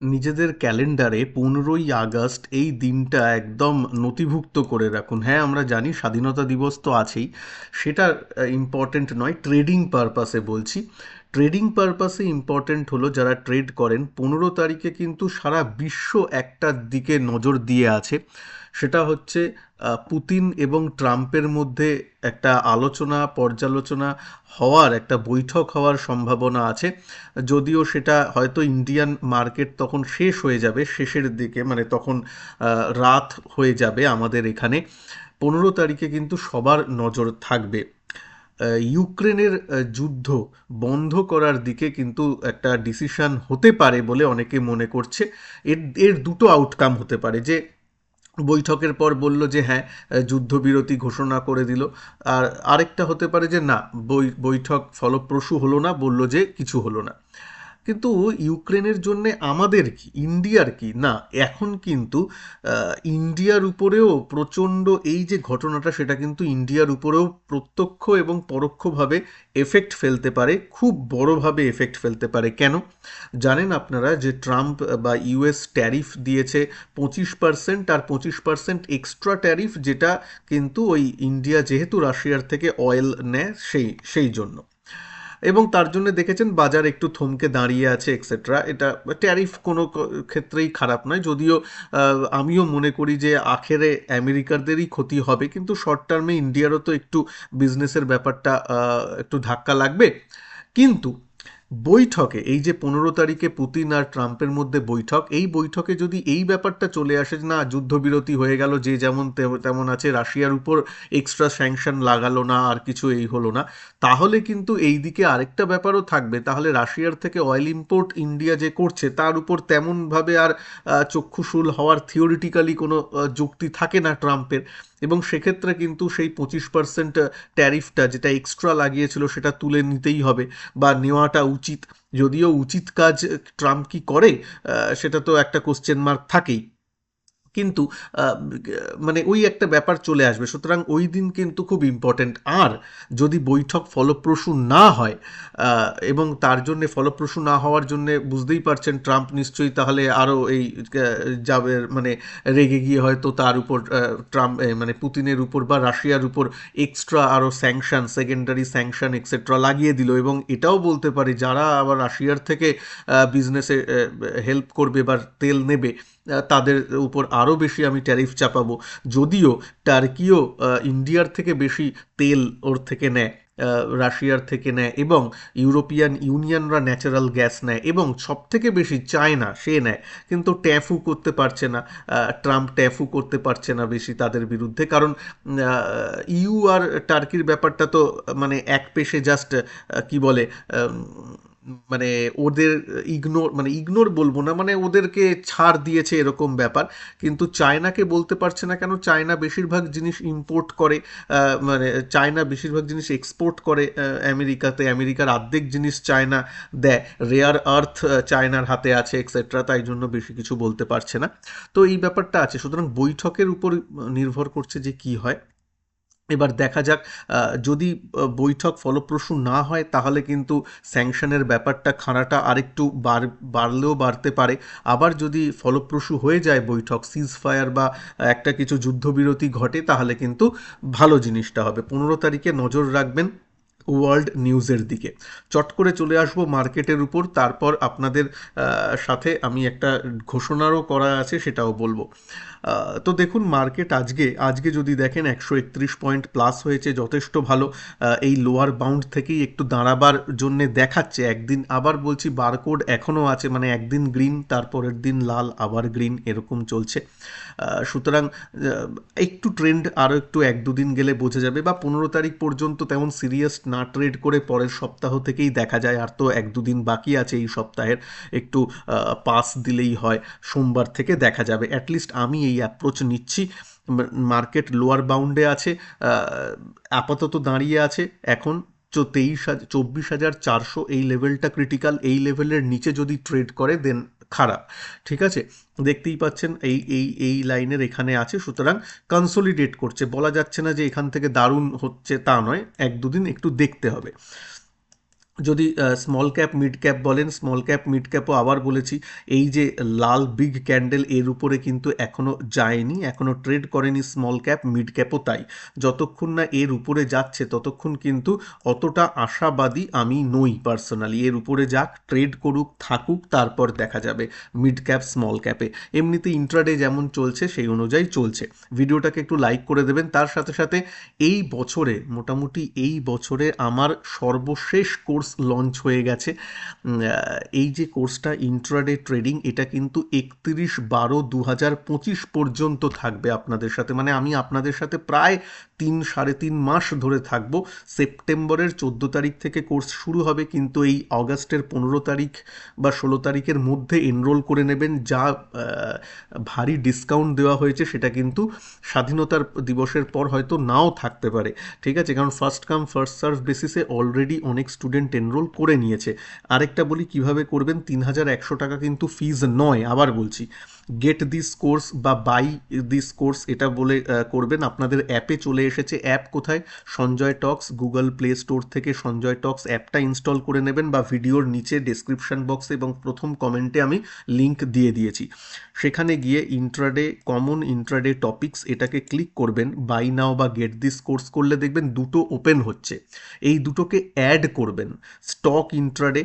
নিজেদের ক্যালেন্ডারে 15ই আগস্ট এই দিনটা একদম নথিভুক্ত করে রাখুন। হ্যাঁ, আমরা জানি স্বাধীনতা দিবস তো আছেই, সেটা ইম্পর্ট্যান্ট নয়, ট্রেডিং পারপাসে বলছি। ট্রেডিং পারপাসে ইম্পর্ট্যান্ট হলো যারা ট্রেড করেন, 15 তারিখে কিন্তু সারা বিশ্ব একটার দিকে নজর দিয়ে আছে। সেটা হচ্ছে পুতিন এবং ট্রাম্পের মধ্যে একটা আলোচনা পর্যালোচনা হওয়ার, একটা বৈঠক হওয়ার সম্ভাবনা আছে। যদিও সেটা হয়তো ইন্ডিয়ান মার্কেট তখন শেষ হয়ে যাবে, শেষের দিকে, মানে তখন রাত হয়ে যাবে আমাদের এখানে। 15 তারিখে কিন্তু সবার নজর থাকবে ইউক্রেনের যুদ্ধ বন্ধ করার দিকে, কিন্তু একটা ডিসিশন হতে পারে বলে অনেকে মনে করছে। এর এর দুটো আউটকাম হতে পারে, যে বৈঠকের পর বলল যে হ্যাঁ, যুদ্ধবিরতি ঘোষণা করে দিল। আর আরেকটা হতে পারে যে না, বৈঠক ফলপ্রসূ হলো না, বলল যে কিছু হলো না। কিন্তু ইউক্রেনের জন্যে আমাদের কি, ইন্ডিয়ার কি না, এখন কিন্তু ইন্ডিয়ার উপরেও প্রচণ্ড, এই যে ঘটনাটা সেটা কিন্তু ইন্ডিয়ার উপরেও প্রত্যক্ষ এবং পরোক্ষভাবে এফেক্ট ফেলতে পারে, খুব বড়োভাবে এফেক্ট ফেলতে পারে। কেন জানেন আপনারা যে ট্রাম্প বা ইউএস ট্যারিফ দিয়েছে 25%, আর 25% এক্সট্রা ট্যারিফ, যেটা কিন্তু ওই ইন্ডিয়া যেহেতু রাশিয়ার থেকে অয়েল নেয় সেই জন্য। এবং তার জন্য দেখেছেন বাজার একটু থমকে দাঁড়িয়ে আছে এক্সেট্রা। এটা ট্যারিফ কোনো ক্ষেত্রেই খারাপ নয়, যদিও আমিও মনে করি যে আখেরে আমেরিকারদেরই ক্ষতি হবে, কিন্তু শর্ট টার্মে ইন্ডিয়ারও তো একটু বিজনেসের ব্যাপারটা একটু ধাক্কা লাগবে। কিন্তু বৈঠকে এই যে 15 তারিখে পুতিন আর ট্রাম্পের মধ্যে বৈঠক, এই বৈঠকে যদি এই ব্যাপারটা চলে আসে যে না, যুদ্ধবিরতি হয়ে গেল, যে যেমন তেমন আছে, রাশিয়ার উপর এক্সট্রা স্যাংশন লাগালো না, আর কিছু এই হলো না, তাহলে কিন্তু এই দিকে আরেকটা ব্যাপারও থাকবে। তাহলে রাশিয়ার থেকে অয়েল ইম্পোর্ট ইন্ডিয়া যে করছে তার উপর তেমনভাবে আর চক্ষুশূল হওয়ার থিওরিটিক্যালি কোনো যুক্তি থাকে না ট্রাম্পের। এবং সেক্ষেত্রে কিন্তু সেই 25% ট্যারিফটা যেটা এক্সট্রা লাগিয়েছিল সেটা তুলে নিতেই হবে, বা নেওয়াটা উচিত। যদিও উচিত কাজ ট্রাম্প কি করে, সেটা তো একটা কোশ্চেন মার্ক থাকেই। কিন্তু আহ, মানে ওই একটা ব্যাপার চলে আসবে, সুতরাং ওই দিন কিন্তু খুব ইম্পর্ট্যান্ট। আর যদি বৈঠক ফলপ্রসূ না হয়, এবং তার জন্য ফলপ্রসূ না হওয়ার জন্য বুঝতেই পারছেন ট্রাম্প নিশ্চয়ই তাহলে আরও এই যাবে, মানে রেগে গিয়ে হয়তো তার উপর ট্রাম্প মানে পুতিনের উপর বা রাশিয়ার উপর এক্সট্রা আরও স্যাংশন, সেকেন্ডারি স্যাংশন এক্সেট্রা লাগিয়ে দিল। এবং এটাও বলতে পারে যারা আবার রাশিয়ার থেকে বিজনেসে হেল্প করবে বা তেল নেবে, তাদের উপর আরও বেশি আমি ট্যারিফ চাপাবো। যদিও টার্কিও ইন্ডিয়ার থেকে বেশি তেল ওর থেকে নেয়, রাশিয়ার থেকে নেয়, এবং ইউরোপিয়ান ইউনিয়নরা ন্যাচারাল গ্যাস নেয়, এবং সব থেকে বেশি চায়না সে নেয়। কিন্তু ট্যাফু করতে পারছে না, ট্রাম্প ট্যাফু করতে পারছে না বেশি তাদের বিরুদ্ধে, কারণ ইউ আর টার্কির ব্যাপারটা তো মানে এক পেশে জাস্ট কি বলে, মানে ওদের ইগনোর বলবো না, মানে ওদেরকে ছাড় দিয়েছে এরকম ব্যাপার। কিন্তু চায়নাকে বলতে পারছে না, কেন চায়না বেশিরভাগ জিনিস ইম্পোর্ট করে, মানে চায়না বেশিরভাগ জিনিস এক্সপোর্ট করে আমেরিকাতে, আমেরিকার অর্ধেক জিনিস চায়না দেয়, রেয়ার আর্থ চায়নার হাতে আছে এক্সেট্রা, তাই জন্য বেশি কিছু বলতে পারছে না। তো এই ব্যাপারটা আছে, সুতরাং বৈঠকের উপর নির্ভর করছে যে কি হয়। এবার দেখা যাক, যদি বৈঠক ফলপ্রসূ না হয় তাহলে কিন্তু স্যাংশনের ব্যাপারটা, খাঁড়াটা আরেকটু বাড়লেও বাড়তে পারে। আবার যদি ফলপ্রসূ হয়ে যায় বৈঠক, সিজ ফায়ার বা একটা কিছু যুদ্ধবিরতি ঘটে, তাহলে কিন্তু ভালো জিনিসটা হবে। 15 তারিখে নজর রাখবেন ওয়ার্ল্ড নিউজের দিকে। চট করে চলে আসবো মার্কেটের উপর, তারপর আপনাদের সাথে আমি একটা ঘোষণারও করা আছে সেটাও বলবো। তো দেখুন মার্কেট আজকে আজকে যদি দেখেন 131 পয়েন্ট প্লাস হয়েছে, যথেষ্ট ভালো। এই লোয়ার বাউন্ড থেকেই একটু দাঁড়াবার জন্য দেখাচ্ছে। একদিন আবার বলছি, বারকোড এখনও আছে, মানে একদিন গ্রিন, তারপরের দিন লাল, আবার গ্রিন, এরকম চলছে। সুতরাং একটু ট্রেন্ড আরও একটু 1-2 দিন গেলে বোঝা যাবে, বা 15 তারিখ পর্যন্ত তেমন সিরিয়াস না ট্রেড করে পরের সপ্তাহ থেকেই দেখা যায়। আর তো 1-2 দিন বাকি আছে এই সপ্তাহের, একটু পাস দিলেই হয়, সোমবার থেকে দেখা যাবে। অ্যাটলিস্ট আমি এই অ্যাপ্রোচ নিচ্ছি। মার্কেট লোয়ার বাউন্ডে আছে, আপাতত দাঁড়িয়ে আছে এখন 24,400, এই লেভেলটা ক্রিটিক্যাল। এই লেভেলের নিচে যদি ট্রেড করে দেন খারাপ। ঠিক আছে, দেখতেই পাচ্ছেন এই লাইনের এখানে আছে, সুতরাং কনসোলিডেট করছে, বলা যাচ্ছে না যে এখান থেকে দারুণ হচ্ছে তা নয়, 1-2 দিন একটু দেখতে হবে। যদি স্মল ক্যাপ মিড ক্যাপ বলেন, স্মল ক্যাপ মিড ক্যাপও আবার বলেছি, এই যে লাল বিগ ক্যান্ডেল এর উপরে কিন্তু এখনও যায়নি, এখনও ট্রেড করেনি স্মল ক্যাপ মিড ক্যাপও তাই। যতক্ষণ না এর উপরে যাচ্ছে ততক্ষণ কিন্তু অতটা আশাবাদী আমি নই পার্সোনালি। এর উপরে যাক, ট্রেড করুক, থাকুক, তারপর দেখা যাবে মিড ক্যাপ স্মল ক্যাপে। এমনিতে ইন্ট্রাডে যেমন চলছে সেই অনুযায়ী চলছে। ভিডিওটাকে একটু লাইক করে দেবেন। তার সাথে সাথে এই বছরে, মোটামুটি এই বছরে আমার সর্বশেষ কোর্স লঞ্চ হয়ে গেছে। এই যে কোর্সটা ইন্ট্রাডে ট্রেডিং, এটা কিন্তু 31/12/2025 পর্যন্ত থাকবে আপনাদের সাথে। মানে আমি আপনাদের সাথে প্রায় 3-3.5 মাস ধরে থাকবো। সেপ্টেম্বরের 14 তারিখ থেকে কোর্স শুরু হবে, কিন্তু এই অগাস্টের 15 তারিখ বা 16 তারিখের মধ্যে এনরোল করে নেবেন। যা ভারী ডিসকাউন্ট দেওয়া হয়েছে সেটা কিন্তু স্বাধীনতার দিবসের পর হয়তো নাও থাকতে পারে, ঠিক আছে? কারণ ফার্স্ট কাম ফার্স্ট সার্ভ বেসিসে অলরেডি অনেক স্টুডেন্ট এনরোল করে নিয়েছে। আরেকটা বলি কিভাবে করবেন, 3100 টাকা কিন্তু ফিজ নয়, আবার বলছি। গেট দিস কোর্স বা বাই দিস কোর্স এটা বলে করবেন। আপনাদের অ্যাপে চলে এসেছে। অ্যাপ কোথায়? সঞ্জয় টক্স, গুগল প্লে স্টোর থেকে সঞ্জয় টক্স অ্যাপটা ইনস্টল করে নেবেন, বা ভিডিওর নিচে ডেসক্রিপশন বক্সে এবং প্রথম কমেন্টে আমি লিঙ্ক দিয়ে দিয়েছি। সেখানে গিয়ে ইন্ট্রাডে, কমন ইন্ট্রাডে টপিকস, এটাকে ক্লিক করবেন। বাই নাও বা গেট দিস কোর্স করলে দেখবেন দুটো ওপেন হচ্ছে। এই দুটোকে অ্যাড করবেন। স্টক ইন্ট্রাডে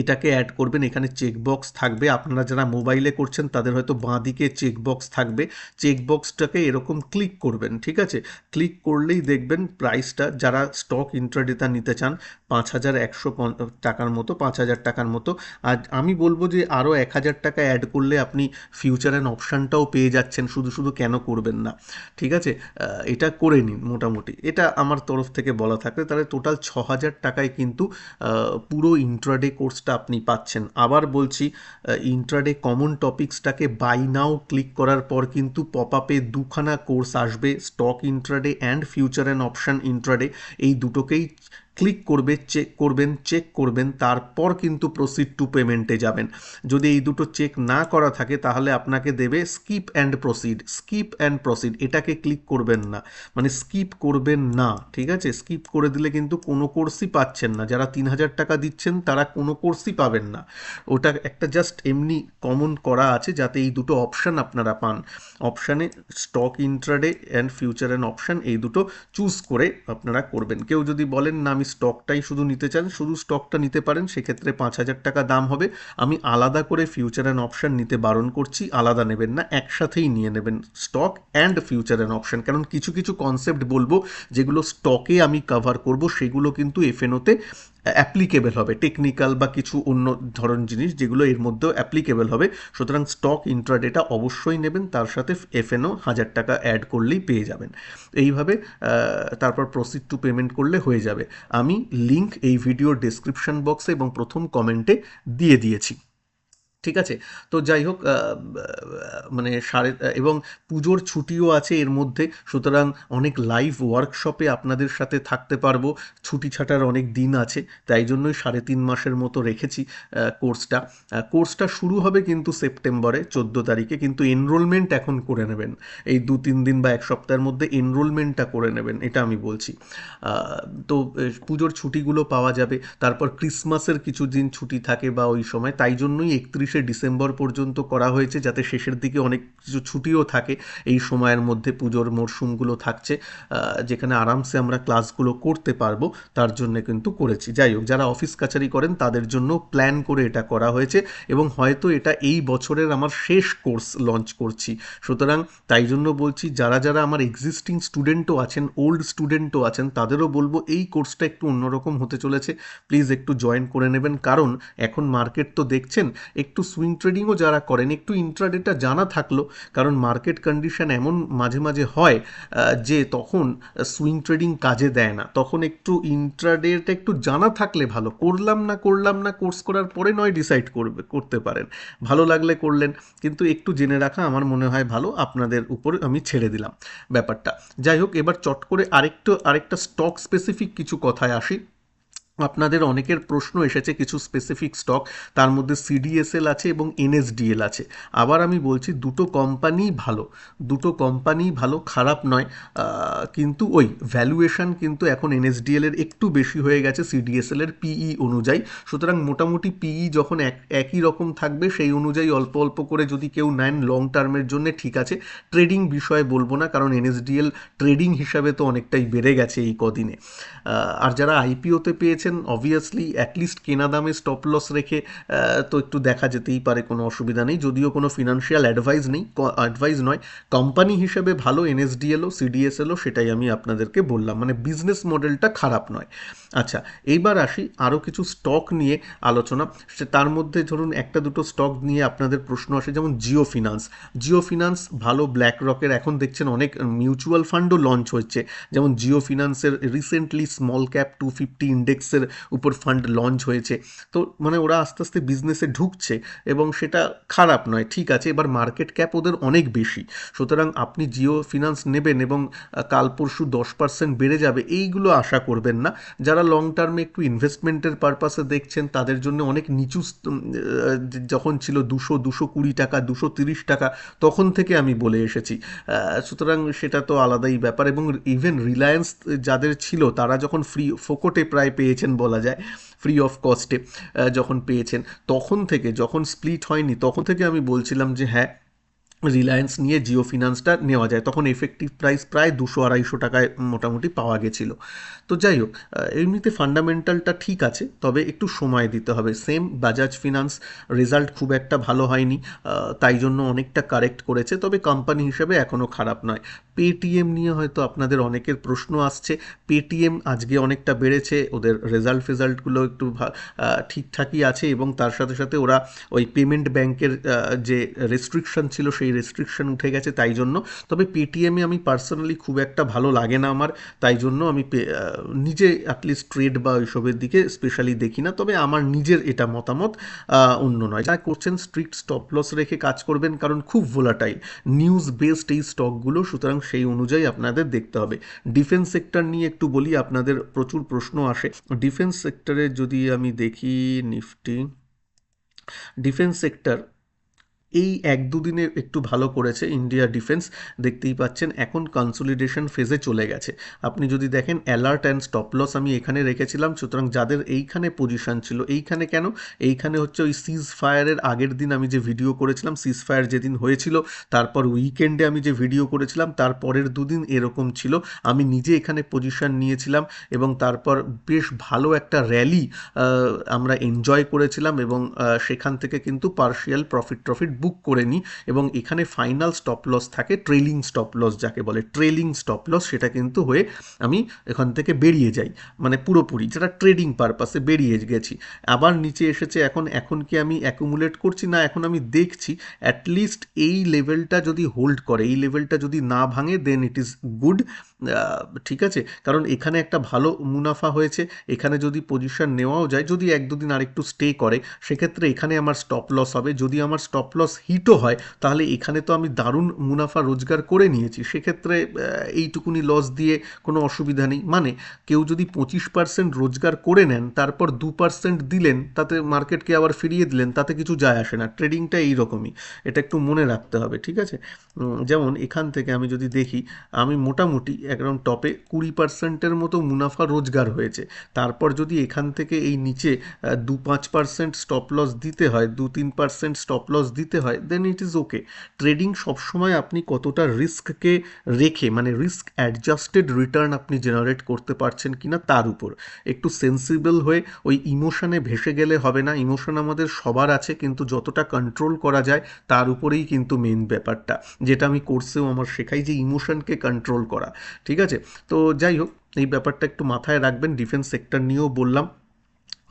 এটাকে অ্যাড করবেন। এখানে চেকবক্স থাকবে। আপনারা যারা মোবাইলে করছেন তাদের হয়তো বাঁ দিকে চেকবক্স থাকবে। চেকবক্সটাকে এরকম ক্লিক করবেন, ঠিক আছে? ক্লিক করলেই দেখবেন প্রাইসটা, যারা স্টক ইন্ট্রাডেটা নিতে চান, 5100 টাকার মতো, 5000 টাকার মতো। আর আমি বলবো যে আরও 1000 টাকা অ্যাড করলে আপনি ফিউচার অ্যান্ড অপশানটাও পেয়ে যাচ্ছেন। শুধু শুধু কেন করবেন না, ঠিক আছে? এটা করে নিন মোটামুটি। এটা আমার তরফ থেকে বলা থাকলে তাহলে টোটাল 6000 টাকায় কিন্তু পুরো ইন্ট্রাডে কোর্সটা আপনি পাচ্ছেন। আবার বলছি, ইন্ট্রাডে কমন টপিক্সটাকে বাই নাও ক্লিক করার পর কিন্তু পপ আপে দুখানা কোর্স আসবে, stock intraday and future and option intraday. এই দুটোকেই ক্লিক করবে, চেক করবেন, তারপর কিন্তু প্রসিড টু পেমেন্টে যাবেন। যদি এই দুটো চেক না করা থাকে তাহলে আপনাকে দেবে skip and proceed. Skip and proceed এটাকে ক্লিক করবেন না, মানে স্কিপ করবেন না, ঠিক আছে? স্কিপ করে দিলে কিন্তু কোনো কোর্সই পাচ্ছেন না। যারা 3000 টাকা দিচ্ছেন তারা কোনো কোর্সই পাবেন না। ওটা একটা জাস্ট এমনি কমন করা আছে যাতে এই দুটো অপশান আপনারা পান। অপশানে stock intraday and future and option, এই দুটো চুজ করে আপনারা করবেন। কেউ যদি বলেন না আমি স্টকটাই শুধু নিতে চান, শুধু স্টকটা নিতে পারেন, সেক্ষেত্রে 5000 টাকা দাম হবে। আমি আলাদা করে ফিউচার অ্যান্ড অপশান নিতে বারণ করছি, আলাদা নেবেন না, একসাথেই নিয়ে নেবেন stock and future and option. কারণ কিছু কিছু কনসেপ্ট বলবো যেগুলো স্টকে আমি কভার করব, সেগুলো কিন্তু এফএনওতে অ্যাপ্লিকেবল হবে। টেকনিক্যাল বা কিছু অন্য ধরন জিনিস যেগুলো এর মধ্যেও অ্যাপ্লিকেবল হবে। সুতরাং স্টক ইন্ট্রাডেটা অবশ্যই নেবেন, তার সাথে এফএনও 1000 টাকা অ্যাড করলেই পেয়ে যাবেন। এইভাবে তারপর প্রসিড টু পেমেন্ট করলে হয়ে যাবে। আমি লিঙ্ক এই ভিডিওর ডেসক্রিপশন বক্সে এবং প্রথম কমেন্টে দিয়ে দিয়েছি, ঠিক আছে? তো যাই হোক, মানে এবং পুজোর ছুটিও আছে এর মধ্যে, সুতরাং অনেক লাইভ ওয়ার্কশপে আপনাদের সাথে থাকতে পারবো। ছুটি ছাটার অনেক দিন আছে, তাই জন্যই 3.5 মাসের মতো রেখেছি কোর্সটা। কোর্সটা শুরু হবে কিন্তু সেপ্টেম্বরে 14 তারিখে, কিন্তু এনরোলমেন্ট এখন করে নেবেন। এই 2-3 দিন বা এক সপ্তাহের মধ্যে এনরোলমেন্টটা করে নেবেন, এটা আমি বলছি। তো পুজোর ছুটিগুলো পাওয়া যাবে। তারপর ক্রিসমাসের কিছু দিন ছুটি থাকে বা ওই সময়, তাই জন্যই 31শে ডিসেম্বর পর্যন্ত করা হয়েছে, যাতে শেষের দিকে অনেক কিছু ছুটিও থাকে। এই সময়ের মধ্যে পুজোর মরশুমগুলো থাকছে, যেখানে আরামসে আমরা ক্লাসগুলো করতে পারবো, তার জন্য কিন্তু করেছি। যাই হোক, যারা অফিস কাছারি করেন তাদের জন্য প্ল্যান করে এটা করা হয়েছে, এবং হয়তো এটা এই বছরের আমার শেষ কোর্স লঞ্চ করছি। সুতরাং তাই জন্য বলছি, যারা যারা আমার এক্সিস্টিং স্টুডেন্টও আছেন, ওল্ড স্টুডেন্টও আছেন, তাদেরও বলবো এই কোর্সটা একটু অন্যরকম হতে চলেছে, প্লিজ একটু জয়েন করে নেবেন। কারণ এখন মার্কেট তো দেখছেন, একটু সুইং ট্রেডিংও যারা করেন, একটু ইন্ট্রাডেটা জানা থাকলো, কারণ মার্কেট কন্ডিশন এমন মাঝে মাঝে হয় যে তখন সুইং ট্রেডিং কাজে দেয় না, তখন একটু ইন্ট্রাডেটা একটু জানা থাকলে ভালো। করলাম না কোর্স করার পরে নয় ডিসাইড করতে পারেন, ভালো লাগলে করলেন, কিন্তু একটু জেনে রাখা আমার মনে হয় ভালো। আপনাদের উপর আমি ছেড়ে দিলাম ব্যাপারটা। যাই হোক, এবার চট করে আরেকটা স্টক স্পেসিফিক কিছু কথায় আসি। আপনাদের অনেকের প্রশ্ন এসেছে কিছু স্পেসিফিক স্টক, তার মধ্যে সিডিএসএল আছে এবং এনএসডিএল আছে। আবার আমি বলছি দুটো কোম্পানি ভালো, দুটো কোম্পানি ভালো, খারাপ নয়। কিন্তু ওই ভ্যালুয়েশন কিন্তু এখন এনএসডিএল এর একটু বেশি হয়ে গেছে সিডিএসএল এর পিই অনুযায়ী। সুতরাং মোটামুটি পিই যখন একই রকম থাকবে সেই অনুযায়ী অল্প অল্প করে যদি কেউ নেন লং টার্মের জন্য ঠিক আছে। ট্রেডিং বিষয়ে বলবো না, কারণ এনএসডিএল ট্রেডিং হিসাবে তো অনেকটাই বেড়ে গেছে এই কদিনে। আর যারা আইপিওতে পেয়েছেন অবভিয়াসলি অ্যাটলিস্ট কেনা দামে স্টপ লস রেখে তো একটু দেখা যেতেই পারে, কোনো অসুবিধা নেই, যদিও কোনো ফিনান্সিয়াল অ্যাডভাইস নেই, অ্যাডভাইস নয়। কোম্পানি হিসেবে ভালো এনএসডিএলও সিডিএসএলও, সেটাই আমি আপনাদেরকে বললাম, মানে বিজনেস মডেলটা খারাপ নয়। আচ্ছা, এইবার আসি আরও কিছু স্টক নিয়ে আলোচনা। তার মধ্যে ধরুন একটা দুটো স্টক নিয়ে আপনাদের প্রশ্ন আসে, যেমন জিও ফিনান্স। জিও ফিনান্স ভালো, ব্ল্যাক রকের এখন দেখছেন অনেক মিউচুয়াল ফান্ডও লঞ্চ হচ্ছে, যেমন জিও ফিনান্সের রিসেন্টলি স্মল ক্যাপ 250 ইন্ডেক্সের উপর ফান্ড লঞ্চ হয়েছে। তো মানে ওরা আস্তে আস্তে বিজনেসে ঢুকছে এবং সেটা খারাপ নয়, ঠিক আছে। এবার মার্কেট ক্যাপ ওদের অনেক বেশি, সুতরাং আপনি জিও ফিনান্স নেবেন এবং কাল পরশু 10% বেড়ে যাবে এইগুলো আশা করবেন না। যারা লং টার্মে একটু ইনভেস্টমেন্টের পারপাসে দেখছেন তাদের জন্য অনেক নিচু যখন ছিল 220 টাকা 230 টাকা, তখন থেকে আমি বলে এসেছি। সুতরাং সেটা তো আলাদাই ব্যাপার। এবং ইভেন রিলায়েন্স যাদের ছিল তারা যখন ফ্রি ফোকটে প্রায় পেয়েছেন বলা যায়, ফ্রি অফ কস্টে যখন পেয়েছেন, তখন থেকে, যখন স্প্লিট হয়নি তখন থেকে আমি বলছিলাম যে হ্যাঁ রিলায়েন্স নিয়ে জিও ফিনান্সটা নেওয়া যায়। তখন এফেক্টিভ প্রাইস প্রায় 200-250 টাকায় মোটামুটি পাওয়া গেছিলো। তো যাই হোক, এমনিতে ফান্ডামেন্টালটা ঠিক আছে, তবে একটু সময় দিতে হবে। সেম বাজাজ ফিনান্স রেজাল্ট খুব একটা ভালো হয়নি, তাই জন্য অনেকটা কারেক্ট করেছে, তবে কোম্পানি হিসেবে এখনও খারাপ নয়। পেটিএম নিয়ে হয়তো আপনাদের অনেকের প্রশ্ন আসছে। পেটিএম আজকে অনেকটা বেড়েছে, ওদের রেজাল্টগুলো একটু ঠিকঠাকই আছে, এবং তার সাথে সাথে ওরা ওই পেমেন্ট ব্যাংকের যে রেস্ট্রিকশন ছিল সেই রেস্ট্রিকশন উঠে গেছে, তাই জন্য। তবে পেটিএমে আমি পার্সোনালি খুব একটা ভালো লাগে না আমার, তাই জন্য আমি নিজে অ্যাটলিস্ট ট্রেড বা ওইসবের দিকে স্পেশালি দেখি না। তবে আমার নিজের এটা মতামত, অন্য নয়। যা করছেন স্ট্রিক্ট স্টপ লস রেখে কাজ করবেন, কারণ খুব ভোলাটাইল নিউজ বেসড এই স্টকগুলো, সুতরাং সেই অনুযায়ী আপনাদের দেখতে হবে। ডিফেন্স সেক্টর নিয়ে একটু বলি, আপনাদের প্রচুর প্রশ্ন আসে। ডিফেন্স সেক্টরে যদি আমি দেখি নিফটি, ডিফেন্স সেক্টর এই 1-2 দিনে একটু ভালো করেছে। ইন্ডিয়া ডিফেন্স দেখতেই পাচ্ছেন এখন কনসলিডেশন ফেজে চলে গেছে। আপনি যদি দেখেন অ্যালার্ট অ্যান্ড স্টপ লস আমি এখানে রেখেছিলাম, সুতরাং যাদের এইখানে পজিশন ছিল, এইখানে কেন, এইখানে হচ্ছে ওই সিজ ফায়ারের আগের দিন আমি যে ভিডিও করেছিলাম, সিজ ফায়ার যেদিন হয়েছিল, তারপর উইকেন্ডে আমি যে ভিডিও করেছিলাম, তারপরের দুদিন এরকম ছিল, আমি নিজে এখানে পজিশন নিয়েছিলাম, এবং তারপর বেশ ভালো একটা র্যালি আমরা এনজয় করেছিলাম, এবং সেখান থেকে কিন্তু পার্শিয়াল প্রফিট বুক করে নিই। এবং এখানে ফাইনাল স্টপ লস থাকে, ট্রেলিং স্টপ লস যাকে বলে, ট্রেলিং স্টপ লস, সেটা কিন্তু হয়ে আমি এখান থেকে বেরিয়ে যাই, মানে পুরোপুরি যেটা ট্রেডিং পারপাসে বেরিয়ে গেছি। আবার নিচে এসেছে, এখন কি আমি অ্যাকুমুলেট করছি না, এখন আমি দেখছি অ্যাটলিস্ট এই লেভেলটা যদি হোল্ড করে, এই লেভেলটা যদি না ভাঙে, দেন ইট ইজ গুড। ঠিক আছে, কারণ এখানে একটা ভালো মুনাফা হয়েছে, এখানে যদি পজিশন নেওয়াও যায়, যদি 1-2 দিন আরেকটু স্টে করে, সেক্ষেত্রে এখানে আমার স্টপ লস হবে। যদি আমার স্টপ লস হিটও হয়, তাহলে এখানে তো আমি দারুণ মুনাফা রোজগার করে নিয়েছি, সেক্ষেত্রে এইটুকুনি লস দিয়ে কোনো অসুবিধা নেই। মানে কেউ যদি 25% রোজগার করে নেন, তারপর 2% দিলেন, তাতে মার্কেটকে আবার ফিরিয়ে দিলেন, তাতে কিছু যায় আসে না। ট্রেডিংটা এইরকমই, এটা একটু মনে রাখতে হবে, ঠিক আছে। যেমন এখান থেকে আমি যদি দেখি, আমি মোটামুটি একদম টপে 20%-এর মতো মুনাফা রোজগার হয়েছে। তারপর যদি এখান থেকে এই নিচে 2-5% স্টপ লস দিতে হয়, 2-3% স্টপ লস দিতে হয়, দেন ইট ইজ ওকে। ট্রেডিং সবসময় আপনি কতটা রিস্ককে রেখে, মানে রিস্ক অ্যাডজাস্টেড রিটার্ন আপনি জেনারেট করতে পারছেন কিনা তার উপর একটু সেন্সিবল হয়ে, ওই ইমোশনে ভেসে গেলে হবে না। ইমোশন আমাদের সবার আছে, কিন্তু যতটা কন্ট্রোল করা যায় তার উপরেই কিন্তু মেন ব্যাপারটা, যেটা আমি কোর্সেও আমার শেখাই, যে ইমোশনকে কন্ট্রোল করা, ঠিক আছে। তো যাই হোক, এই ব্যাপারটা একটু মাথায় রাখবেন। ডিফেন্স সেক্টর নিয়েও বললাম।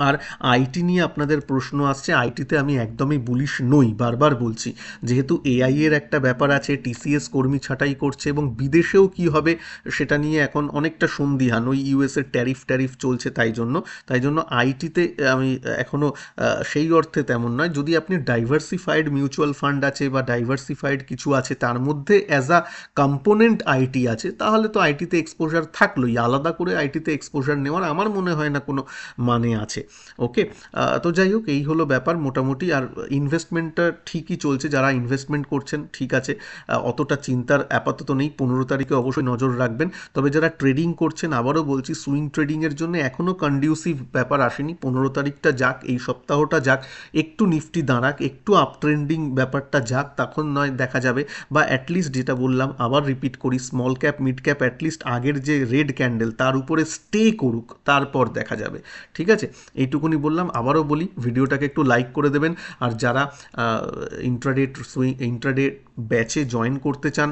আর আইটি নিয়ে আপনাদের প্রশ্ন আসছে, আইটিতে আমি একদমই বুলিশ নই, বারবার বলছি। যেহেতু এআই এর একটা ব্যাপার আছে, টিসিএস কর্মী ছাঁটাই করছে এবং বিদেশেও কি হবে সেটা নিয়ে এখন অনেকটা সন্দিহান, ওই ইউএসের ট্যারিফ চলছে, তাই জন্য আইটিতে আমি এখনও সেই অর্থে তেমন নয়। যদি আপনি ডাইভার্সিফাইড মিউচুয়াল ফান্ড আছে বা ডাইভার্সিফাইড কিছু আছে, তার মধ্যে অ্যাজ আ কম্পোনেন্ট আইটি আছে, তাহলে তো আইটিতে এক্সপোজার থাকলোই। আলাদা করে আইটিতে এক্সপোজার নেওয়ার আমার মনে হয় না কোনো মানে আছে। ওকে, তো যাই হোক, এই হলো ব্যাপার মোটামুটি। আর ইনভেস্টমেন্টটা ঠিকই চলছে, যারা ইনভেস্টমেন্ট করছেন ঠিক আছে, অতটা চিন্তার আপাতত নেই। 15 তারিখে অবশ্যই নজর রাখবেন। তবে যারা ট্রেডিং করছেন, আবারও বলছি, সুইং ট্রেডিংয়ের জন্য এখনও কন্ডিউসিভ ব্যাপার আসেনি। 15 তারিখটা যাক, এই সপ্তাহটা যাক, একটু নিফটি দাঁড়াক, একটু আপ ট্রেন্ডিং ব্যাপারটা যাক, তখন নয় দেখা যাবে। বা অ্যাটলিস্ট যেটা বললাম, আবার রিপিট করি, small cap mid cap at least আগের যে রেড ক্যান্ডেল তার উপরে স্টে করুক, তারপর দেখা যাবে। ঠিক আছে, এইটুকুনি বললাম। আবারও বলি, ভিডিওটাকে একটু লাইক করে দেবেন। আর যারা ইন্ট্রাডে ব্যাচে জয়েন করতে চান,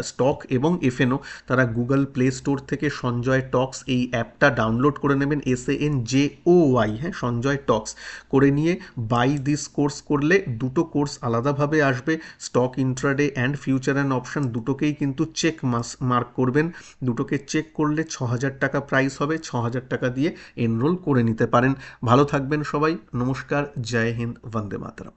স্টক এবং এফএনও, তারা গুগল প্লে স্টোর থেকে সঞ্জয় টক্স এই অ্যাপটা ডাউনলোড করে নেবেন, SANJOY, হ্যাঁ, সঞ্জয় টক্স করে নিয়ে বাই দিস কোর্স করলে দুটো কোর্স আলাদাভাবে আসবে। Stock intraday and future and option দুটোকেই কিন্তু চেক মার্ক করবেন। দুটোকে চেক করলে 6,000 টাকা প্রাইস হবে, 6,000 টাকা দিয়ে এনরোল করে নিতে পারেন। ভালো থাকবেন সবাই, নমস্কার, জয় হিন্দ, বন্দে মাতরম।